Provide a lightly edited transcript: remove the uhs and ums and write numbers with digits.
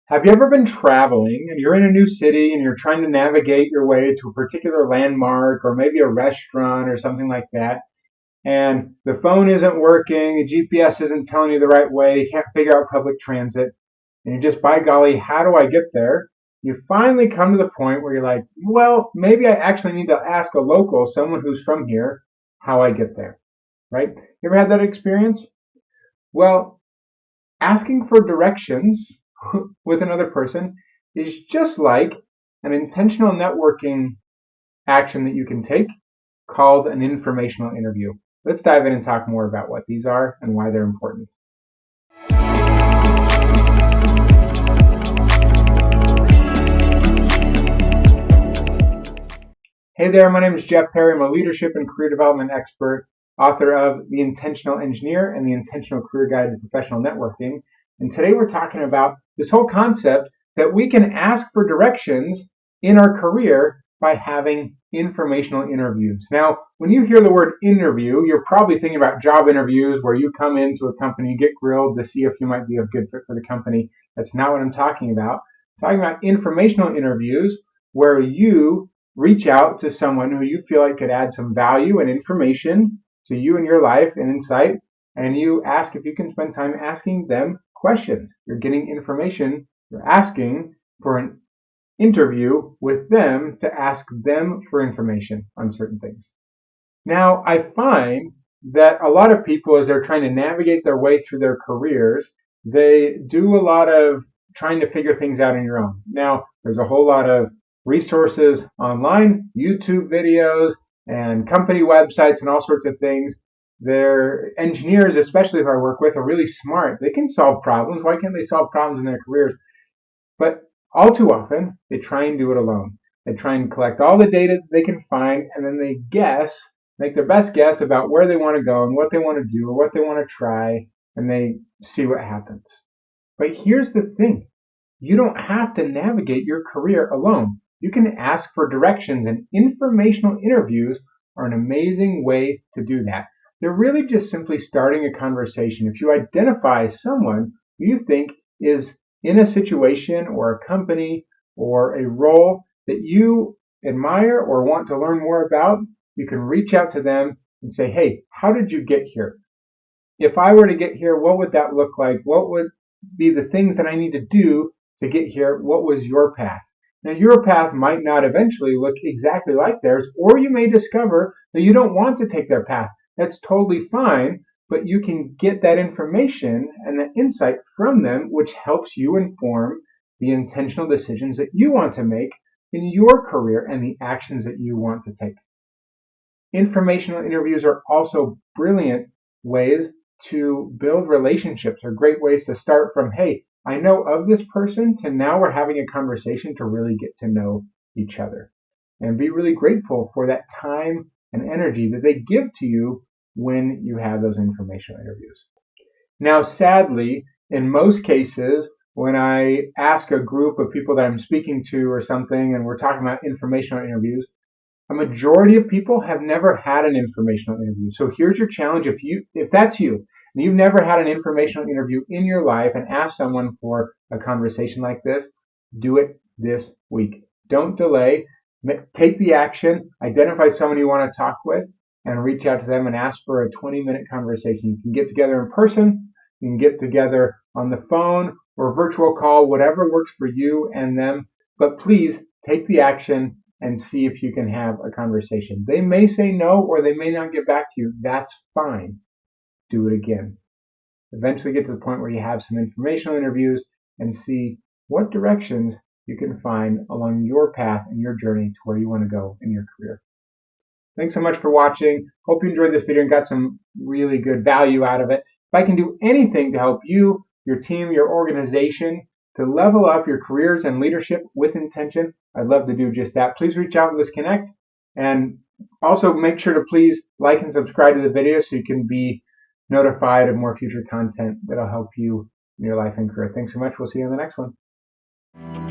Have you ever been traveling and you're in a new city and you're trying to navigate your way to a particular landmark or maybe a restaurant or something like that, and the phone isn't working, the GPS isn't telling you the right way, you can't figure out public transit, and you're just, by golly, how do I get there? You finally come to the point where you're like, well, maybe I actually need to ask a local, someone who's from here, how I get there, right? You ever had that experience? Well, asking for directions with another person is just like an intentional networking action that you can take called an informational interview. Let's dive in and talk more about what these are and why they're important. Hey there, my name is Jeff Perry. I'm a leadership and career development expert, author of The Intentional Engineer and The Intentional Career Guide to Professional Networking. And today we're talking about this whole concept that we can ask for directions in our career by having informational interviews. Now, when you hear the word interview, you're probably thinking about job interviews where you come into a company, get grilled to see if you might be a good fit for the company. That's not what I'm talking about. I'm talking about informational interviews where you reach out to someone who you feel like could add some value and information to you and your life and insight, and you ask if you can spend time asking them questions. You're getting information, you're asking for an interview with them to ask them for information on certain things. Now, I find that a lot of people, as they're trying to navigate their way through their careers, they do a lot of trying to figure things out on your own. Now, there's a whole lot of resources online, YouTube videos, and company websites and all sorts of things. Their engineers, especially who I work with, are really smart. They can solve problems. Why can't they solve problems in their careers? But all too often, they try and do it alone. They try and collect all the data that they can find, and then they guess, make their best guess about where they want to go and what they want to do or what they want to try, and they see what happens. But here's the thing. You don't have to navigate your career alone. You can ask for directions, and informational interviews are an amazing way to do that. They're really just simply starting a conversation. If you identify someone who you think is in a situation or a company or a role that you admire or want to learn more about, you can reach out to them and say, hey, how did you get here? If I were to get here, what would that look like? What would be the things that I need to do to get here? What was your path? Now, your path might not eventually look exactly like theirs, or you may discover that you don't want to take their path. That's totally fine, but you can get that information and that insight from them, which helps you inform the intentional decisions that you want to make in your career and the actions that you want to take. Informational interviews are also brilliant ways to build relationships, or great ways to start from, hey, I know of this person, to now we're having a conversation to really get to know each other and be really grateful for that time and energy that they give to you when you have those informational interviews. Now, sadly, in most cases, when I ask a group of people that I'm speaking to or something, and we're talking about informational interviews, a majority of people have never had an informational interview. So here's your challenge. If that's you, and you've never had an informational interview in your life and asked someone for a conversation like this, do it this week. Don't delay. Take the action. Identify someone you want to talk with and reach out to them and ask for a 20-minute conversation. You can get together in person. You can get together on the phone or a virtual call, whatever works for you and them. But please take the action and see if you can have a conversation. They may say no, or they may not get back to you. That's fine. Do it again. Eventually get to the point where you have some informational interviews and see what directions you can find along your path and your journey to where you want to go in your career. Thanks so much for watching. Hope you enjoyed this video and got some really good value out of it. If I can do anything to help you, your team, your organization to level up your careers and leadership with intention, I'd love to do just that. Please reach out and let's connect. And also make sure to please like and subscribe to the video so you can be notified of more future content that'll help you in your life and career. Thanks so much. We'll see you on the next one.